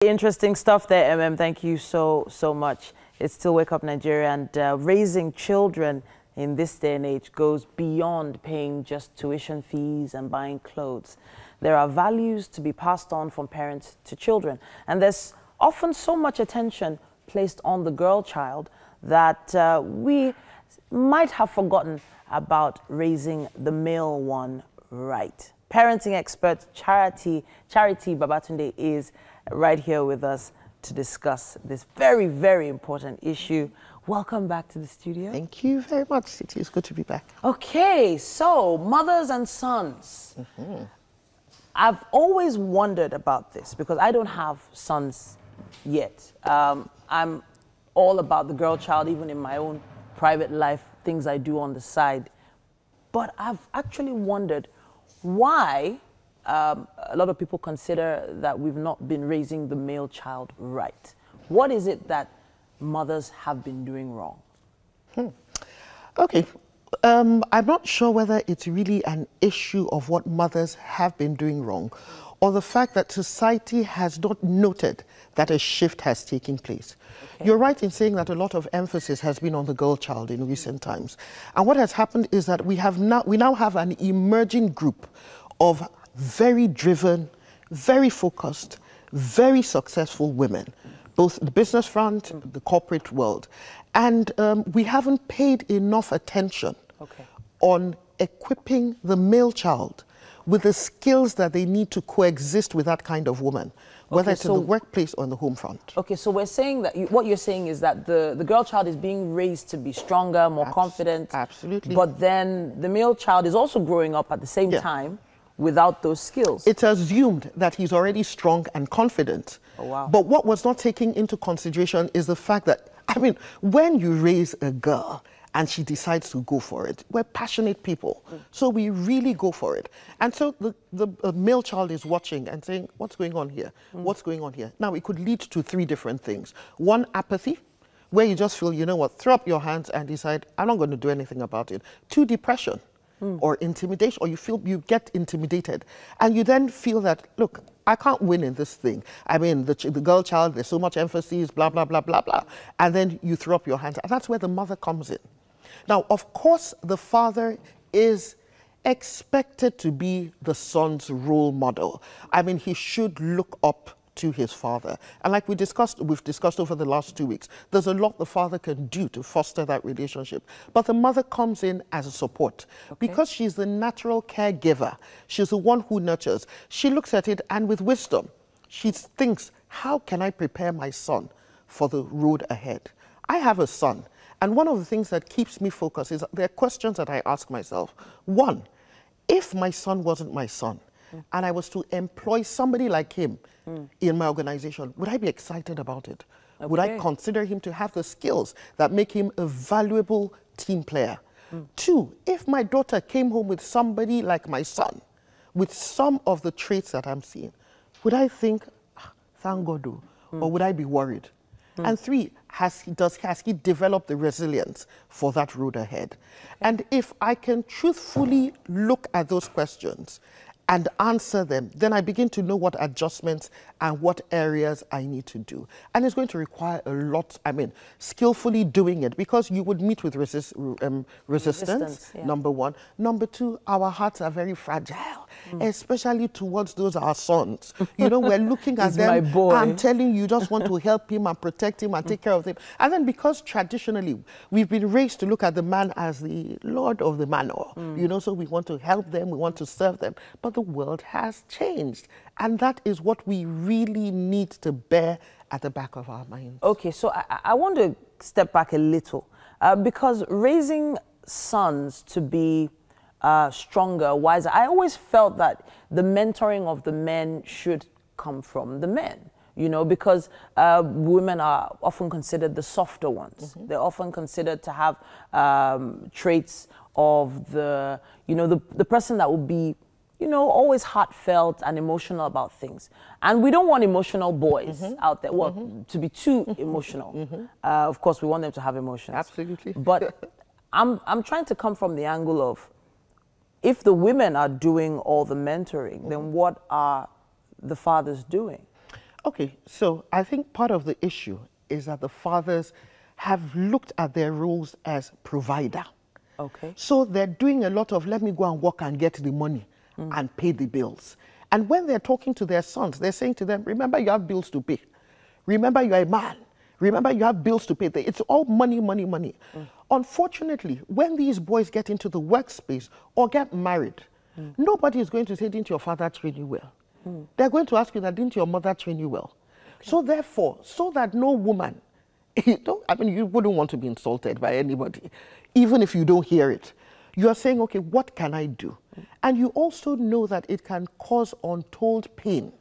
Interesting stuff there, MM. Thank you so much. It's still Wake Up Nigeria, and raising children in this day and age goes beyond paying just tuition fees and buying clothes. There are values to be passed on from parents to children, and there's often so much attention placed on the girl child that we might have forgotten about raising the male one right. Parenting expert Charity Babatunde is right here with us to discuss this very important issue. Welcome back to the studio. Thank you very much. It is good to be back. Okay, so mothers and sons. I've always wondered about this because I don't have sons yet. I'm all about the girl child, even in my own private life, things I do on the side. But I've actually wondered why a lot of people consider that we've not been raising the male child right. What is it that mothers have been doing wrong? Okay. I'm not sure whether it's really an issue of what mothers have been doing wrong or the fact that society has not noted that a shift has taken place. Okay. You're right in saying that a lot of emphasis has been on the girl child in recent times. And what has happened is that we now have an emerging group of very driven, very focused, very successful women, both the business front, the corporate world. And we haven't paid enough attention on equipping the male child with the skills that they need to coexist with that kind of woman, whether it's in the workplace or in the home front. Okay, so we're saying that what you're saying is that the girl child is being raised to be stronger, more confident. Absolutely. But then the male child is also growing up at the same time without those skills. It's assumed that he's already strong and confident. Oh, wow. But what was not taken into consideration is the fact that, I mean, when you raise a girl and she decides to go for it, we're passionate people. So we really go for it. And so the male child is watching and saying, what's going on here? What's going on here? Now, it could lead to three different things. One, apathy, where you just feel, you know what, throw up your hands and decide, I'm not going to do anything about it. Two, depression. Or intimidation, or you get intimidated, and you then feel that, look, I can't win in this thing. I mean, the girl child, there's so much emphasis, blah, blah, blah, blah, blah. And then you throw up your hands, and that's where the mother comes in. Now, of course, the father is expected to be the son's role model. I mean, he should look up to his father. And like we've discussed over the last 2 weeks, there's a lot the father can do to foster that relationship. But the mother comes in as a support because she's the natural caregiver. She's the one who nurtures. She looks at it and with wisdom, she thinks, how can I prepare my son for the road ahead? I have a son. And one of the things that keeps me focused is there are questions that I ask myself. One, if my son wasn't my son, and I was to employ somebody like him in my organization, would I be excited about it? Would I consider him to have the skills that make him a valuable team player? Two, if my daughter came home with somebody like my son, with some of the traits that I'm seeing, would I think, thank God, or would I be worried? And three, has he developed the resilience for that road ahead? And if I can truthfully look at those questions and answer them, then I begin to know what adjustments and what areas I need to do. And it's going to require a lot, I mean, skillfully doing it, because you would meet with resistance, number one. Number two, our hearts are very fragile, especially towards those our sons. You know, we're looking at them, my boy. I'm telling you, just want to help him and protect him and take care of him. And then because traditionally, we've been raised to look at the man as the lord of the manor, you know, so we want to help them, we want to serve them. But the world has changed. And that is what we really need to bear at the back of our minds. Okay, so I want to step back a little because raising sons to be stronger, wiser, I always felt that the mentoring of the men should come from the men. You know, because women are often considered the softer ones. They're often considered to have traits of the, you know, the person that will be, you know, always heartfelt and emotional about things. And we don't want emotional boys out there, well, to be too emotional. Of course, we want them to have emotions. Absolutely. But I'm trying to come from the angle of, if the women are doing all the mentoring, then what are the fathers doing? Okay, so I think part of the issue is that the fathers have looked at their roles as provider. Okay. So they're doing a lot of, let me go and work and get the money and pay the bills. And when they're talking to their sons, they're saying to them, remember you have bills to pay. Remember you're a man. Remember you have bills to pay. It's all money, money, money. Unfortunately, when these boys get into the workspace or get married, nobody is going to say, didn't your father train you well? They're going to ask you that, didn't your mother train you well? Okay. So therefore, so that no woman, I mean, you wouldn't want to be insulted by anybody, even if you don't hear it. You're saying, okay, what can I do? And you also know that it can cause untold pain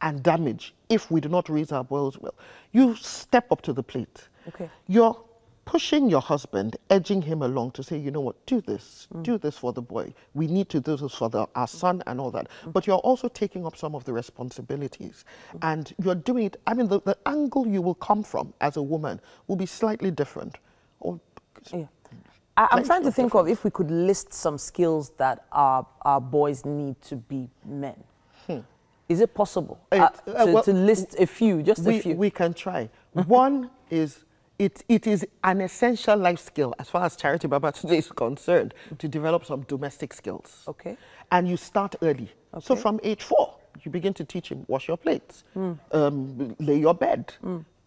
and damage if we do not raise our boys well. You step up to the plate. Okay. You're pushing your husband, edging him along to say, you know what, do this for the boy. We need to do this for our son and all that. But you're also taking up some of the responsibilities. And you're doing it, I mean, the angle you will come from as a woman will be slightly different. Or, yeah. I'm trying to think of if we could list some skills that our boys need to be men. Is it possible to list a few, just a few? We can try. One is, it is an essential life skill as far as Charity Babatunde is concerned, to develop some domestic skills. Okay. And you start early. Okay. So from age 4, you begin to teach him, wash your plates, lay your bed,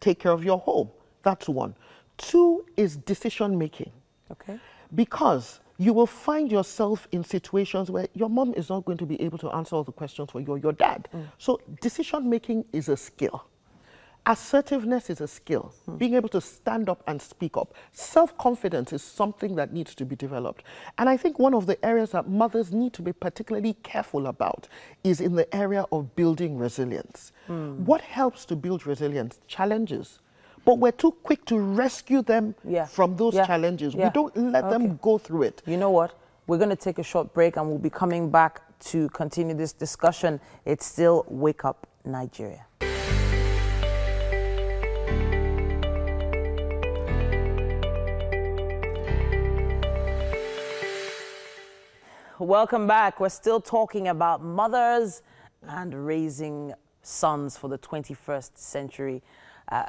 take care of your home. That's one. 2 is decision making. Okay. Because you will find yourself in situations where your mom is not going to be able to answer all the questions for you or your dad. So decision making is a skill. Assertiveness is a skill. Being able to stand up and speak up. Self-confidence is something that needs to be developed. And I think one of the areas that mothers need to be particularly careful about is in the area of building resilience. What helps to build resilience? Challenges. But we're too quick to rescue them from those challenges. We don't let them go through it. You know what? We're going to take a short break and we'll be coming back to continue this discussion. It's still Wake Up Nigeria. Welcome back. We're still talking about mothers and raising sons for the 21st century.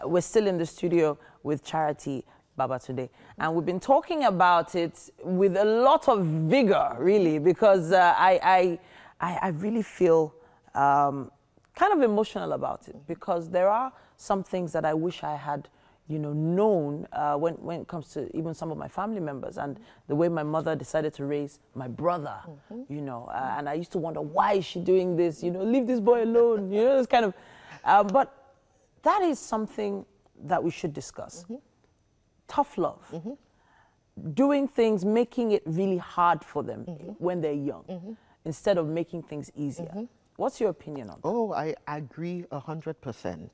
We're still in the studio with Charity Babatunde, and we've been talking about it with a lot of vigor, really, because I really feel kind of emotional about it, because there are some things that I wish I had, you know, known when it comes to even some of my family members, and the way my mother decided to raise my brother, you know, and I used to wonder, why is she doing this? You know, leave this boy alone, you know, this kind of, but that is something that we should discuss. Tough love. Doing things, making it really hard for them when they're young, instead of making things easier. What's your opinion on that? Oh, I agree 100%.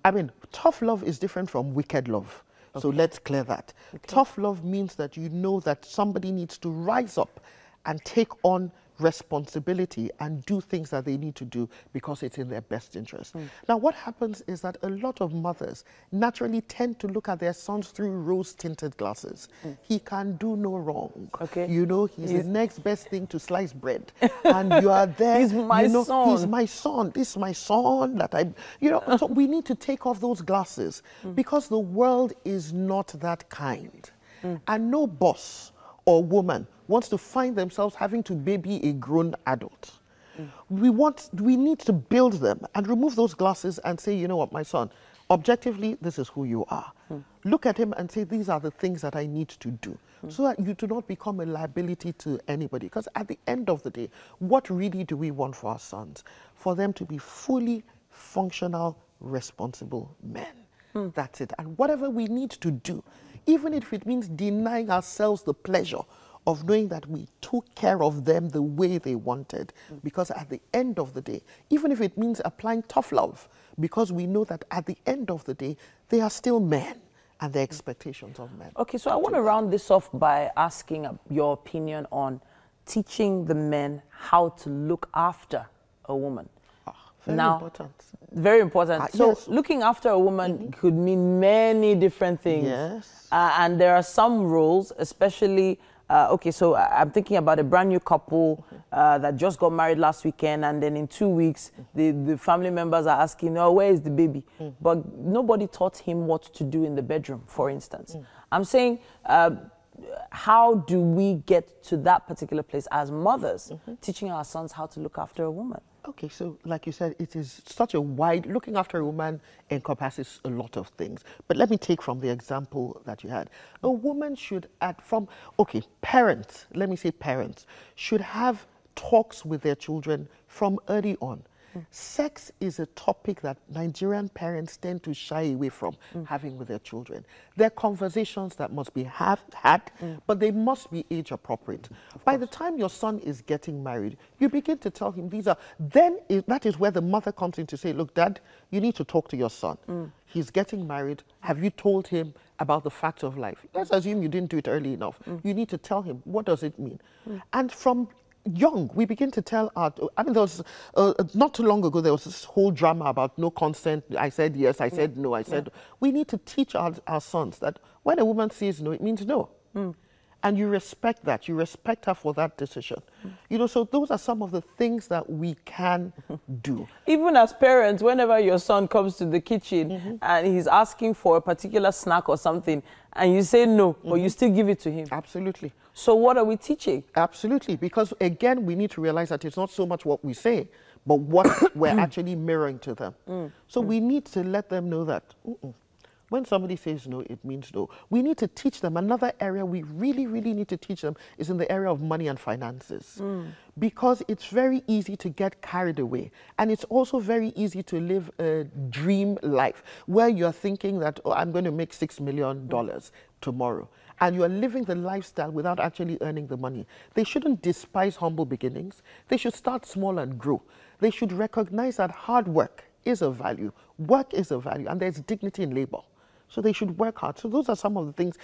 I mean, tough love is different from wicked love. Okay. So let's clear that. Okay. Tough love means that you know that somebody needs to rise up and take on responsibility and do things that they need to do because it's in their best interest. Now, what happens is that a lot of mothers naturally tend to look at their sons through rose-tinted glasses. He can do no wrong. Okay. You know, he's the next best thing to sliced bread. And you are there. He's my son. He's my son. This is my son that I, you know, so we need to take off those glasses because the world is not that kind. And no boss or woman wants to find themselves having to baby a grown adult. We need to build them and remove those glasses and say, you know what, my son, objectively, this is who you are. Look at him and say, these are the things that I need to do, so that you do not become a liability to anybody. Because at the end of the day, what really do we want for our sons? For them to be fully functional, responsible men. That's it. And whatever we need to do, even if it means denying ourselves the pleasure of knowing that we took care of them the way they wanted. Because at the end of the day, even if it means applying tough love, because we know that at the end of the day, they are still men and their expectations of men. Okay, so I want to round this off by asking your opinion on teaching the men how to look after a woman. Very important. Very important. So yes. Looking after a woman could mean many different things. Yes. And there are some rules, especially okay, so I'm thinking about a brand new couple that just got married last weekend, and then in 2 weeks, the family members are asking, oh, where is the baby? But nobody taught him what to do in the bedroom, for instance. I'm saying, how do we get to that particular place as mothers, teaching our sons how to look after a woman? Okay, so like you said, it is such a wide, looking after a woman encompasses a lot of things. But let me take from the example that you had. A woman should parents, let me say parents, should have talks with their children from early on. Sex is a topic that Nigerian parents tend to shy away from having with their children. There are conversations that must be had, but they must be age appropriate. By the time your son is getting married, you begin to tell him that is where the mother comes in to say, look, Dad, you need to talk to your son. He's getting married. Have you told him about the fact of life? Let's assume you didn't do it early enough. You need to tell him, what does it mean? And from young, we begin to tell there was, not too long ago, there was this whole drama about no consent. I said yes, I said no, I said, we need to teach our sons that when a woman says no, it means no. And you respect that. You respect her for that decision. You know, so those are some of the things that we can do. Even as parents, whenever your son comes to the kitchen and he's asking for a particular snack or something, and you say no, but you still give it to him. Absolutely. So what are we teaching? Absolutely, because again, we need to realize that it's not so much what we say, but what we're actually mirroring to them. So we need to let them know that when somebody says no, it means no. We need to teach them. Another area we really, really need to teach them is in the area of money and finances. Because it's very easy to get carried away. And it's also very easy to live a dream life where you're thinking that, oh, I'm going to make $6 million tomorrow. And you're living the lifestyle without actually earning the money. They shouldn't despise humble beginnings. They should start small and grow. They should recognize that hard work is a value. Work is a value, and there's dignity in labor. So they should work hard. So those are some of the things.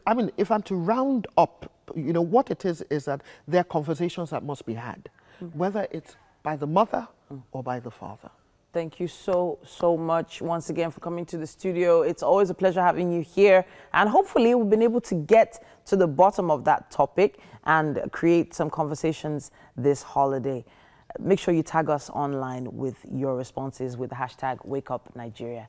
I mean, if I'm to round up, you know, what it is that there are conversations that must be had, whether it's by the mother or by the father. Thank you so much once again for coming to the studio. It's always a pleasure having you here. And hopefully we've been able to get to the bottom of that topic and create some conversations this holiday. Make sure you tag us online with your responses with the hashtag WakeUpNigeria.